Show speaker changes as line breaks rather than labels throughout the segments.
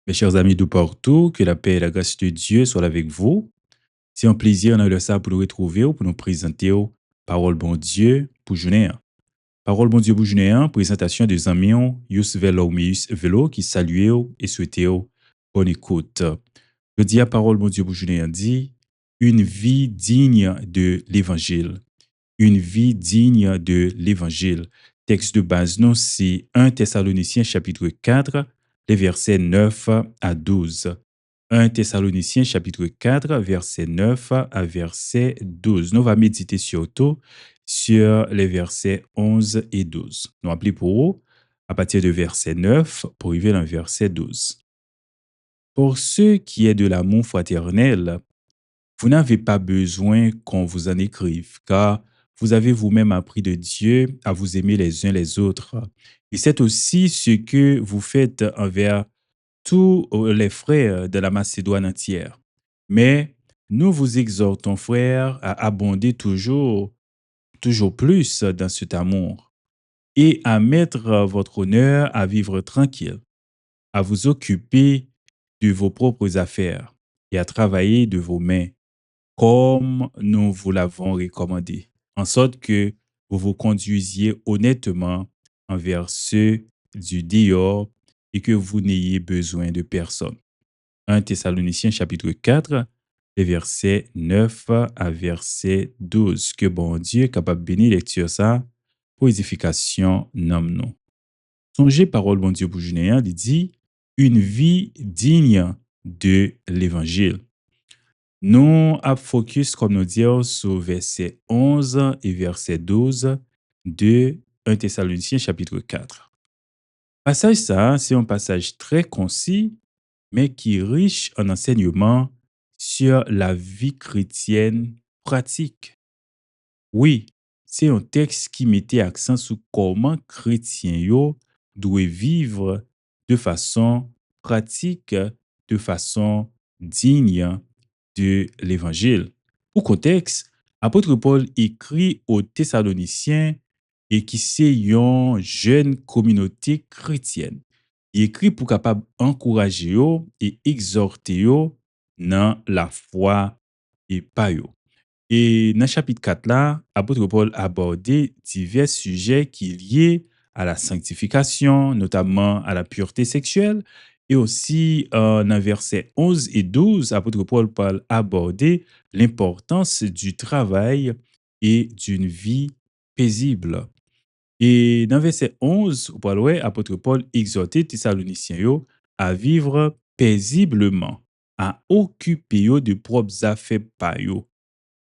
Mes chers amis de partout, que la paix et la grâce de Dieu soient avec vous. C'est un plaisir dans le ça pour nous retrouver ou pour nous présenter parole bon Dieu pour journée. Parole bon Dieu pour journée, présentation des amis, Yus Velo Mius Velo qui salue et souhaite bonne écoute. Je dis à parole bon Dieu pour journée dit une vie digne de l'évangile. Une vie digne de l'évangile. Texte de base, non, c'est 1 Thessaloniciens chapitre 4, les versets 9 à 12. 1 Thessaloniciens chapitre 4, verset 9 à verset 12. Nous allons méditer surtout sur les versets 11 et 12. Nous appelons pour vous à partir de verset 9 pour arriver dans verset 12. Pour ce qui est de l'amour fraternel, vous n'avez pas besoin qu'on vous en écrive, car vous avez vous-même appris de Dieu à vous aimer les uns les autres. Et c'est aussi ce que vous faites envers tous les frères de la Macédoine entière. Mais nous vous exhortons, frères, à abonder toujours plus dans cet amour et à mettre votre honneur à vivre tranquille, à vous occuper de vos propres affaires et à travailler de vos mains comme nous vous l'avons recommandé, en sorte que vous vous conduisiez honnêtement envers ceux du dehors et que vous n'ayez besoin de personne. 1 Thessaloniciens chapitre 4, les versets 9 à verset 12. Que bon Dieu est capable de bénir lecture ça pour édification nomme nous. Songez parole bon Dieu pour Junéen, il dit une vie digne de l'évangile. Nous avons focus, comme nous disons, sur verset 11 et verset 12 de 1 Thessaloniciens chapitre 4. Passage ça, c'est un passage très concis, mais qui est riche en enseignements sur la vie chrétienne pratique. Oui, c'est un texte qui mettait accent sur comment chrétiens yo doivent vivre de façon pratique, de façon digne de l'évangile. Pour contexte, apôtre Paul écrit aux Thessaloniciens et qui c'est une jeune communauté chrétienne. Il écrit pour capable encourager yo et exhorter yo dans la foi et pas yo. Et dans le chapitre 4 là, apôtre Paul a abordé divers sujets qui liés à la sanctification, notamment à la pureté sexuelle. Et aussi, dans versets 11 et 12, apôtre Paul parle aborder l'importance du travail et d'une vie paisible. Et dans verset 11, Paul, ouais, apôtre Paul exhortait Thessaloniciens yo à vivre paisiblement, à occuper yo de propres affaires pa yo,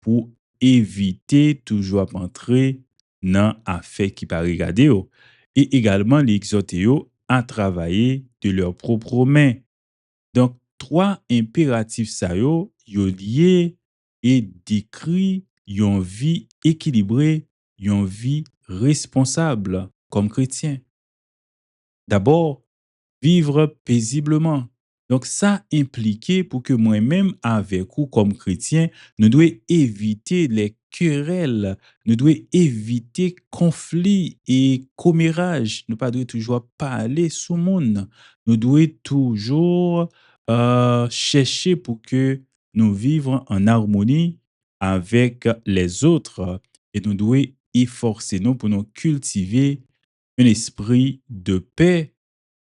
pour éviter toujours à entrer dans affaire qui pas regarder yo. Et également les exhorter yo à travailler de leurs propres mains. Donc trois impératifs ça yo lié et décrit une vie équilibrée, une vie responsable comme chrétien. D'abord, vivre paisiblement. Donc, ça impliquait pour que moi-même, avec vous, comme chrétien, nous devons éviter les querelles, nous devons éviter conflits et commérages. Nous ne devons pas toujours parler sous le monde. Nous devons toujours chercher pour que nous vivions en harmonie avec les autres et nous devons efforcer nous pour nous cultiver un esprit de paix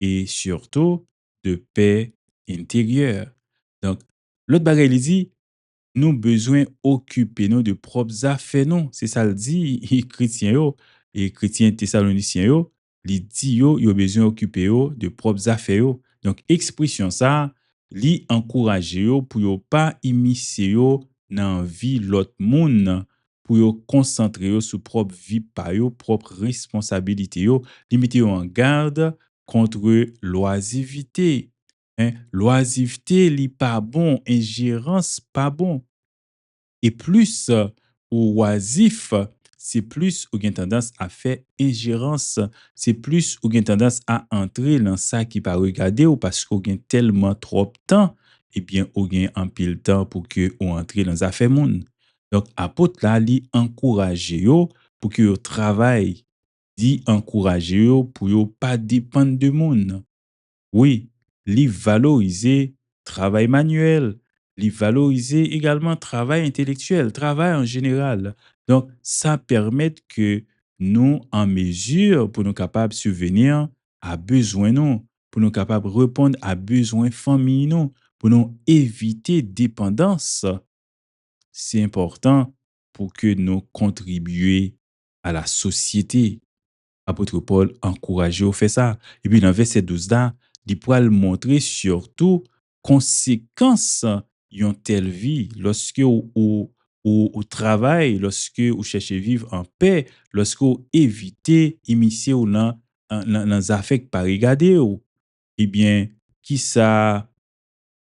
et surtout de paix intérieure. Donc, l'autre bagage, il dit, nous besoin occuper nous de propres affaires, non. C'est ça le dit, les chrétiens, et chrétiens thessaloniciens, il dit, yo besoin occuper yo de propres affaires. Donc, expression ça, li encourager yo pour yo pas immiscer yo dans la vie l'autre monde, pour yo concentrer yo sur propre vie pa yo, propre responsabilité yo, limiter yo en garde contre l'oisiveté. Hein? L'oisiveté, li pas bon, ingérence pas bon. Et plus ou oisif, c'est plus ou gen tendance à faire ingérence, c'est plus ou gen tendance à entrer dans ça qui pas regarder ou parce qu'on gen tellement trop de temps, eh bien, ou gen un pile temps pour que ou entrer dans affaire monde. Donc, apôtre là, li encourage yo pour que yo travaille, dit encourager yo pour yo pas dépendre de monde. Oui, li valoriser travail manuel, li valoriser également travail intellectuel, travail en général. Donc, ça permet que nous en mesure pour nous capables de subvenir à besoin nous, pour nous capables de répondre à besoin famille nous, pour nous éviter dépendance. C'est important pour que nous contribuions à la société. Apôtre Paul encourageait au fait ça. Et puis dans verset 12 là, il pourra le montrer surtout conséquences d'une telle vie lorsque au travail, lorsque vous cherchez à vivre en paix, lorsque vous évitez immiscer ou dans les affaires pas regarder ou, eh bien, qui ça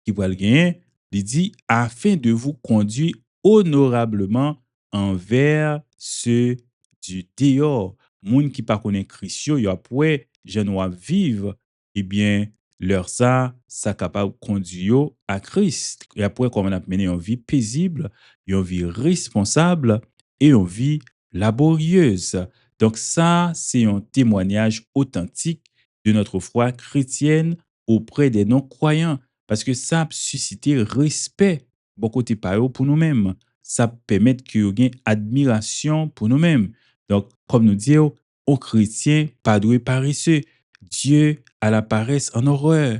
qui va le gagner, il dit afin de vous conduire honorablement envers ceux du dehors. Moun qui pas connaît Christ, yo après je dois vivre, eh bien leur ça capable de conduire à Christ. Et après comment on a mené une vie paisible, une vie responsable et une vie laborieuse. Donc ça c'est un témoignage authentique de notre foi chrétienne auprès des non-croyants parce que ça a suscité respect bon côté par eux pour nous-mêmes. Ça permet que nous ayons admiration pour nous-mêmes. Donc, comme nous disons, aux chrétiens, pas doués paresseux. Dieu a la paresse en horreur.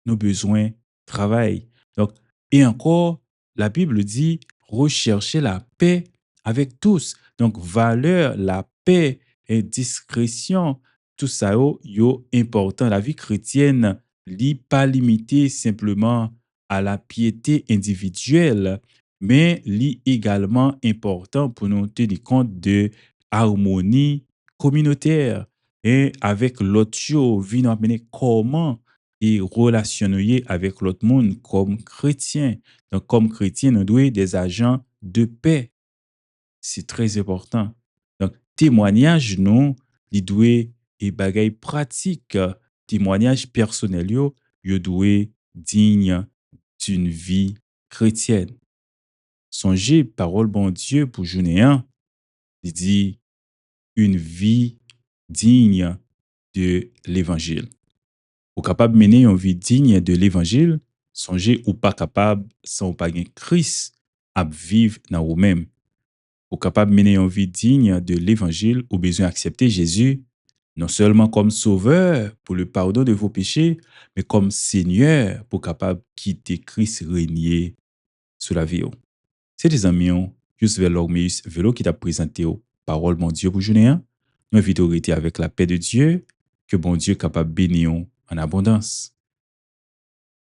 Nos besoins travaillent. Donc, et encore, la Bible dit rechercher la paix avec tous. Donc, valeur, la paix et discrétion, tout ça, yo important. La vie chrétienne, n'est pas limitée simplement à la piété individuelle, mais est également important pour nous tenir compte de harmonie communautaire et avec l'autre chose, nous apprendre comment et relationner avec l'autre monde comme chrétien. Donc, comme chrétien, nous devons être des agents de paix. C'est très important. Donc, témoignage, nous, il doit et bagaille pratique, témoignage personnel, yo doit digne d'une vie chrétienne. Songez, parole bon Dieu pour journée 1, il dit une vie digne de l'évangile. Ou capable de mener une vie digne de l'évangile, songez ou pas capable sans pas gen Christ à vivre dans vous-même. Ou capable de mener une vie digne de l'évangile, ou besoin d'accepter Jésus non seulement comme sauveur pour le pardon de vos péchés, mais comme Seigneur pour capable quitter Christ régner sur la vie. C'est des amis, juste vers l'Ormeus Vélo qui t'a présenté parole mon Dieu pour journée. Nous invitons à avec la paix de Dieu, que bon Dieu capable de bénir en abondance.